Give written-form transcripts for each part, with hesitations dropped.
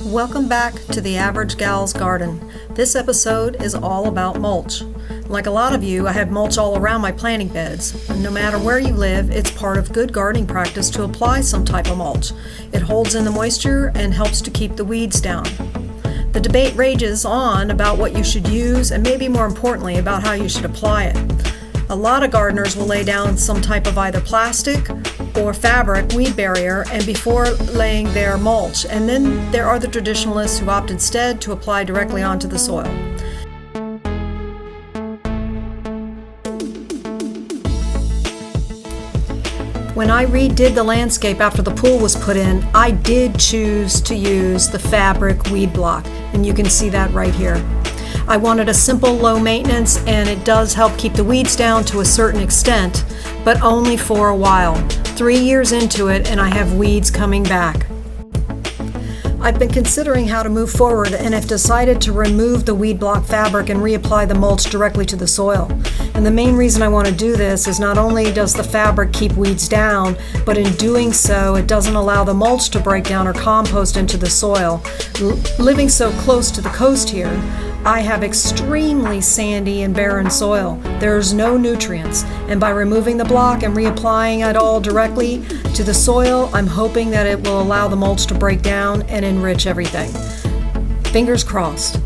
Welcome back to the Average Gal's Garden. This episode is all about mulch. Like a lot of you, I have mulch all around my planting beds. And no matter where you live, it's part of good gardening practice to apply some type of mulch. It holds in the moisture and helps to keep the weeds down. The debate rages on about what you should use and maybe more importantly about how you should apply it. A lot of gardeners will lay down some type of either plastic or fabric weed barrier and before laying their mulch, and then there are the traditionalists who opt instead to apply directly onto the soil. When I redid the landscape after the pool was put in, I did choose to use the fabric weed block, and you can see that right here. I wanted a simple, low maintenance, and it does help keep the weeds down to a certain extent, but only for a while. 3 years into it, and I have weeds coming back. I've been considering how to move forward and have decided to remove the weed block fabric and reapply the mulch directly to the soil. And the main reason I want to do this is not only does the fabric keep weeds down, but in doing so, it doesn't allow the mulch to break down or compost into the soil. Living so close to the coast here, I have extremely sandy and barren soil. There's no nutrients, and by removing the block and reapplying it all directly to the soil, I'm hoping that it will allow the mulch to break down and enrich everything. Fingers crossed.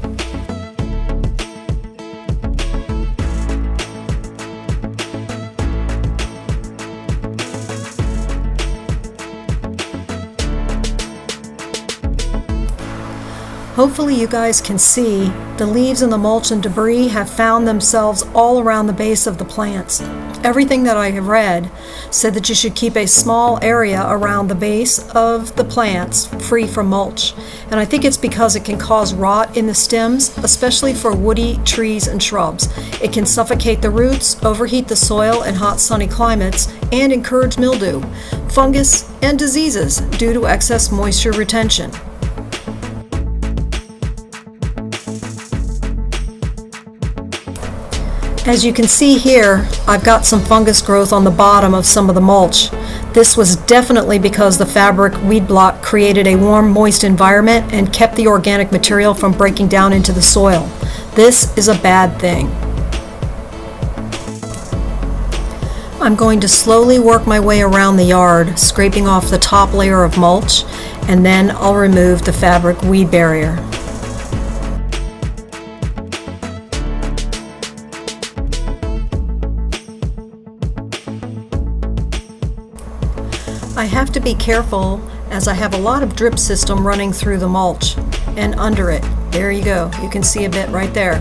Hopefully you guys can see the leaves and the mulch and debris have found themselves all around the base of the plants. Everything that I have read said that you should keep a small area around the base of the plants free from mulch. And I think it's because it can cause rot in the stems, especially for woody trees and shrubs. It can suffocate the roots, overheat the soil in hot sunny climates, and encourage mildew, fungus, and diseases due to excess moisture retention. As you can see here, I've got some fungus growth on the bottom of some of the mulch. This was definitely because the fabric weed block created a warm, moist environment and kept the organic material from breaking down into the soil. This is a bad thing. I'm going to slowly work my way around the yard, scraping off the top layer of mulch, and then I'll remove the fabric weed barrier. I have to be careful as I have a lot of drip system running through the mulch and under it. There you go. You can see a bit right there.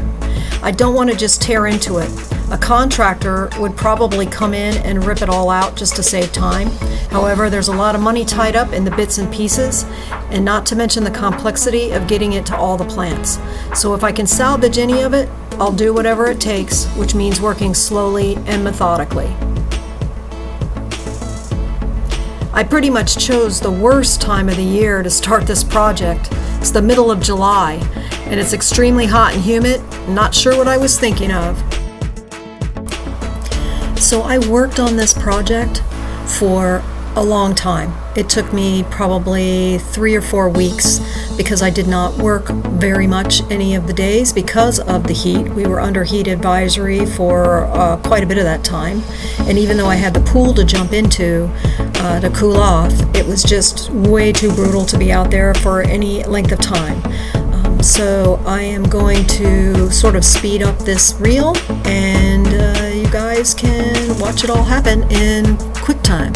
I don't want to just tear into it. A contractor would probably come in and rip it all out just to save time. However, there's a lot of money tied up in the bits and pieces, and not to mention the complexity of getting it to all the plants. So if I can salvage any of it, I'll do whatever it takes, which means working slowly and methodically. I pretty much chose the worst time of the year to start this project. It's the middle of July, and it's extremely hot and humid. Not sure what I was thinking of. So I worked on this project for a long time. It took me probably 3 or 4 weeks because I did not work very much any of the days because of the heat. We were under heat advisory for quite a bit of that time. And even though I had the pool to jump into to cool off, it was just way too brutal to be out there for any length of time. So I am going to sort of speed up this reel, and you guys can watch it all happen in quick time.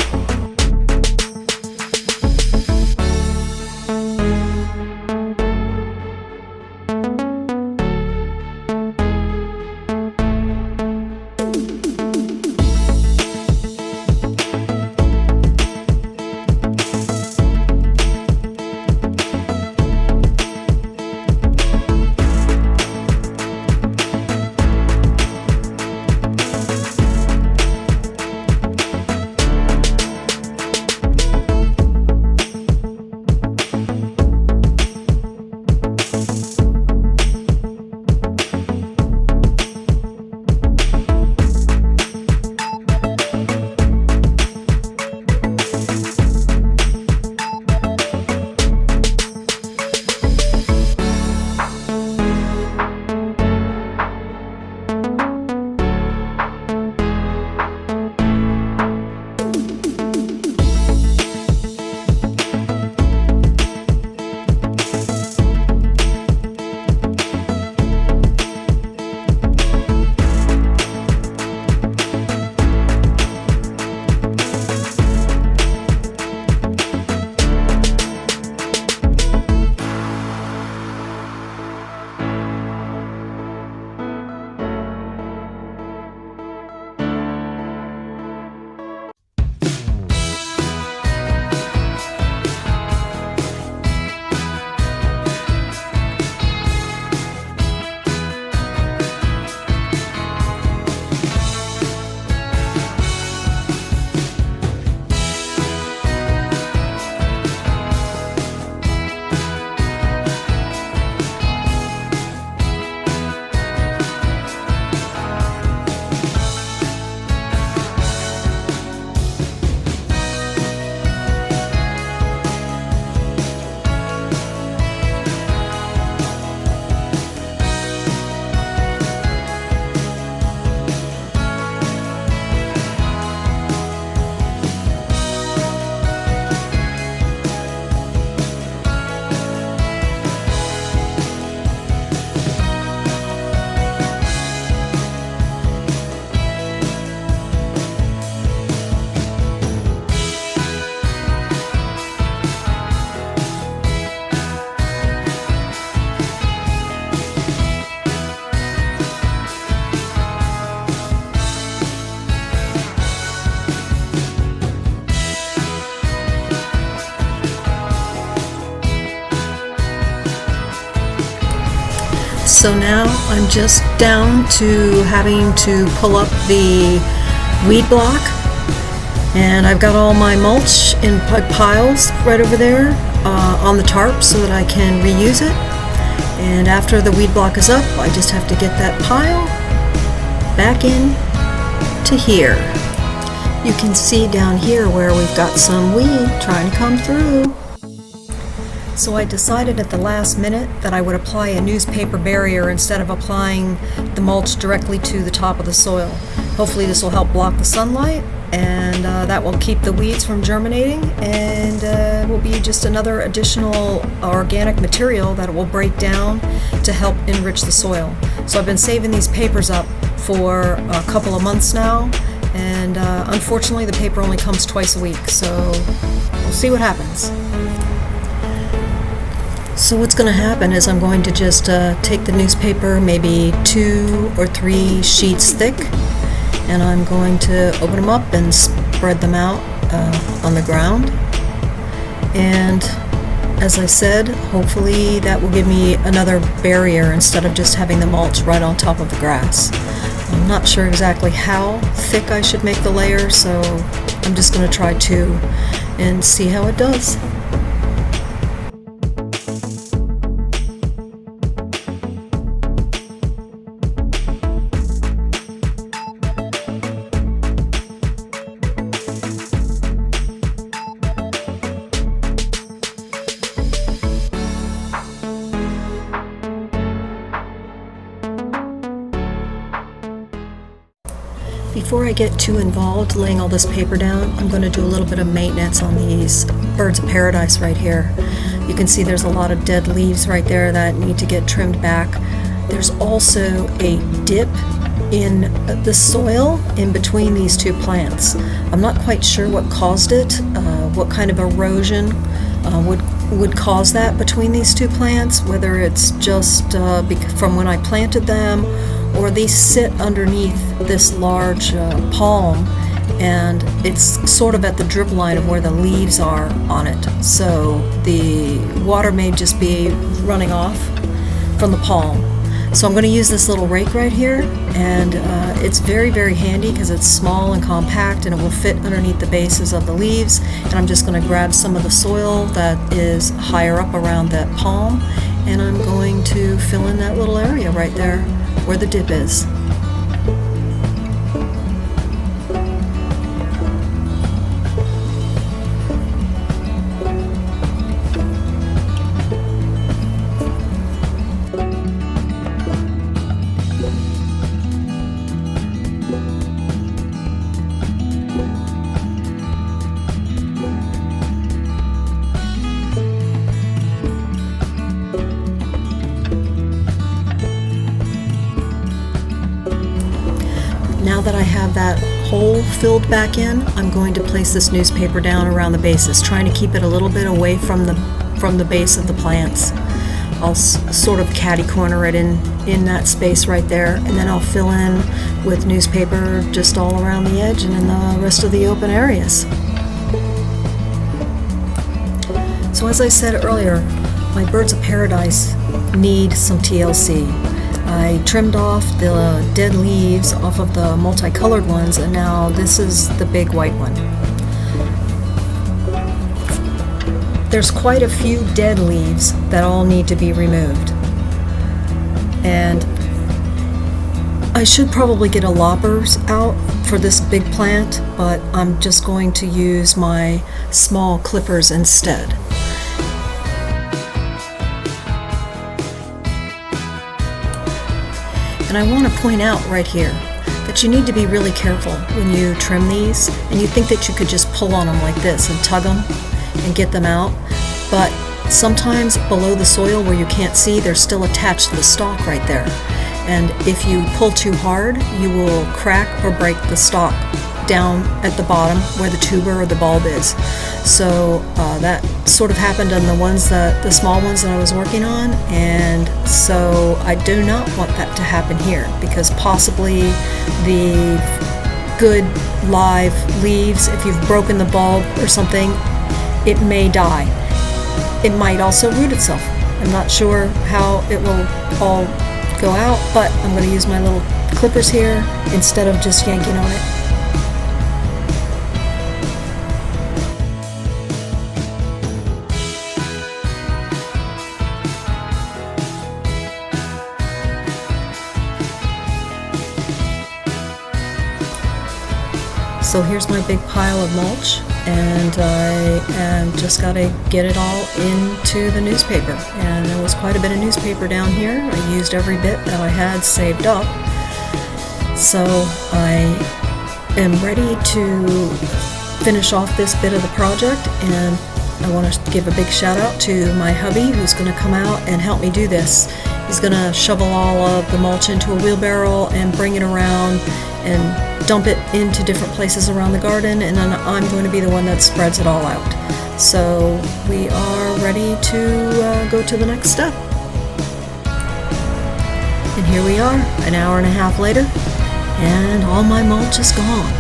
So now I'm just down to having to pull up the weed block, and I've got all my mulch in piles right over there on the tarp so that I can reuse it. And after the weed block is up, I just have to get that pile back in to here. You can see down here where we've got some weed trying to come through. So I decided at the last minute that I would apply a newspaper barrier instead of applying the mulch directly to the top of the soil. Hopefully this will help block the sunlight, and that will keep the weeds from germinating, and will be just another additional organic material that it will break down to help enrich the soil. So I've been saving these papers up for a couple of months now, and unfortunately the paper only comes twice a week, so we'll see what happens. So what's going to happen is I'm going to just take the newspaper, maybe 2 or 3 sheets thick, and I'm going to open them up and spread them out on the ground. And as I said, hopefully that will give me another barrier instead of just having the mulch right on top of the grass. I'm not sure exactly how thick I should make the layer, so I'm just going to try 2 and see how it does. Before I get too involved laying all this paper down, I'm going to do a little bit of maintenance on these birds of paradise right here. You can see there's a lot of dead leaves right there that need to get trimmed back. There's also a dip in the soil in between these 2 plants. I'm not quite sure what caused it, what kind of erosion would cause that between these 2 plants, whether it's just from when I planted them, or they sit underneath this large palm, and it's sort of at the drip line of where the leaves are on it. So the water may just be running off from the palm. So I'm going to use this little rake right here, and it's very, very handy because it's small and compact, and it will fit underneath the bases of the leaves. And I'm just going to grab some of the soil that is higher up around that palm, and I'm going to fill in that little area right there where the dip is. Now that I have that hole filled back in, I'm going to place this newspaper down around the bases, trying to keep it a little bit away from the base of the plants. I'll sort of catty corner it in that space right there, and then I'll fill in with newspaper just all around the edge and in the rest of the open areas. So as I said earlier, my birds of paradise need some TLC. I trimmed off the dead leaves off of the multicolored ones, and now this is the big white one. There's quite a few dead leaves that all need to be removed. And I should probably get a loppers out for this big plant, but I'm just going to use my small clippers instead. And I want to point out right here that you need to be really careful when you trim these, and you think that you could just pull on them like this and tug them and get them out, but sometimes below the soil where you can't see, they're still attached to the stalk right there. And if you pull too hard, you will crack or break the stalk down at the bottom where the tuber or the bulb is. So that sort of happened on the small ones that I was working on, and so I do not want that to happen here, because possibly the good live leaves, if you've broken the bulb or something, it may die. It might also root itself. I'm not sure how it will all go out, but I'm going to use my little clippers here instead of just yanking on it. So here's my big pile of mulch, and I just got to get it all into the newspaper. And there was quite a bit of newspaper down here. I used every bit that I had saved up. So I am ready to finish off this bit of the project, and I want to give a big shout out to my hubby who's going to come out and help me do this. He's going to shovel all of the mulch into a wheelbarrow and bring it around and dump it into different places around the garden, and then I'm going to be the one that spreads it all out. So we are ready to go to the next step. And here we are, an hour and a half later, and all my mulch is gone.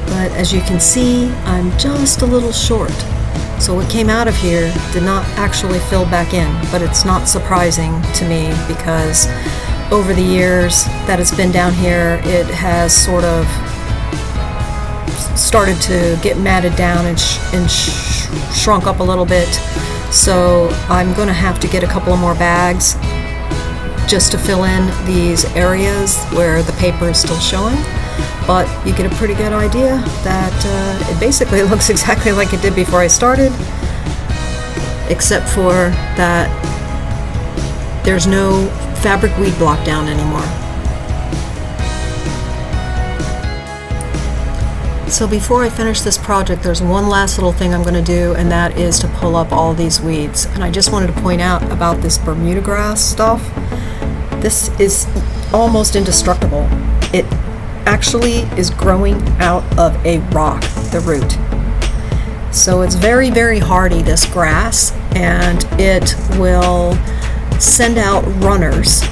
But as you can see, I'm just a little short. So what came out of here did not actually fill back in, but it's not surprising to me because over the years that it's been down here, it has sort of started to get matted down and shrunk up a little bit. So I'm going to have to get a couple of more bags just to fill in these areas where the paper is still showing. But you get a pretty good idea that it basically looks exactly like it did before I started, except for that there's no fabric weed block down anymore. So before I finish this project, there's one last little thing I'm going to do, and that is to pull up all these weeds. And I just wanted to point out about this Bermuda grass stuff. This is almost indestructible. It actually is growing out of a rock, the root. So it's very, very hardy, this grass, and it will send out runners,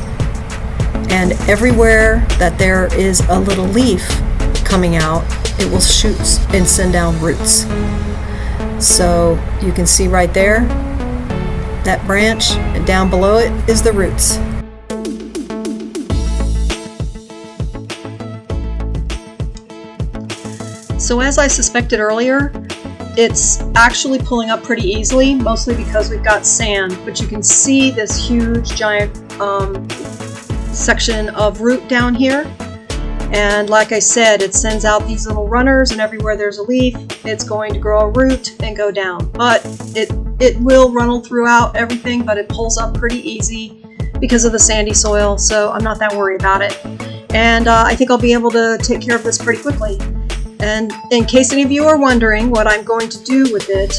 and everywhere that there is a little leaf coming out, it will shoot and send down roots. So you can see right there, that branch, and down below it is the roots. So as I suspected earlier, it's actually pulling up pretty easily, mostly because we've got sand, but you can see this huge giant section of root down here. And like I said, it sends out these little runners, and everywhere there's a leaf, it's going to grow a root and go down. But it will runnel throughout everything, but it pulls up pretty easy because of the sandy soil, so I'm not that worried about it. And I think I'll be able to take care of this pretty quickly. And in case any of you are wondering what I'm going to do with it,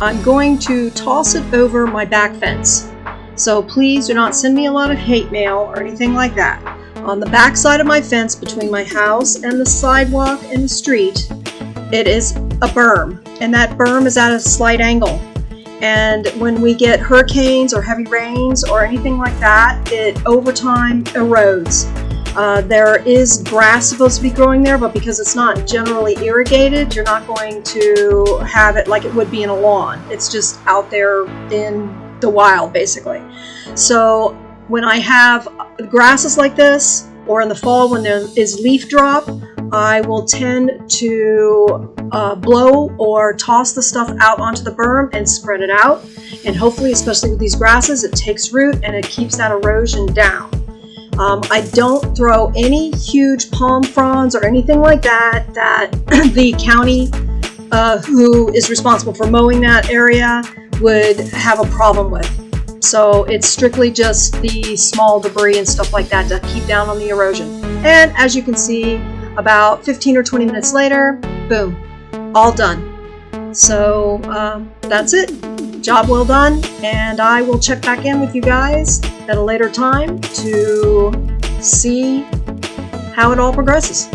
I'm going to toss it over my back fence. So please do not send me a lot of hate mail or anything like that. On the back side of my fence between my house and the sidewalk and the street, it is a berm, and that berm is at a slight angle. And when we get hurricanes or heavy rains or anything like that, it over time erodes. There is grass supposed to be growing there, but because it's not generally irrigated, you're not going to have it like it would be in a lawn. It's just out there in the wild, basically. So when I have grasses like this, or in the fall when there is leaf drop, I will tend to blow or toss the stuff out onto the berm and spread it out. And hopefully, especially with these grasses, it takes root and it keeps that erosion down. I don't throw any huge palm fronds or anything like that the county who is responsible for mowing that area would have a problem with. So it's strictly just the small debris and stuff like that to keep down on the erosion. And as you can see, about 15 or 20 minutes later, boom, all done. So that's it. Job well done, and I will check back in with you guys at a later time to see how it all progresses.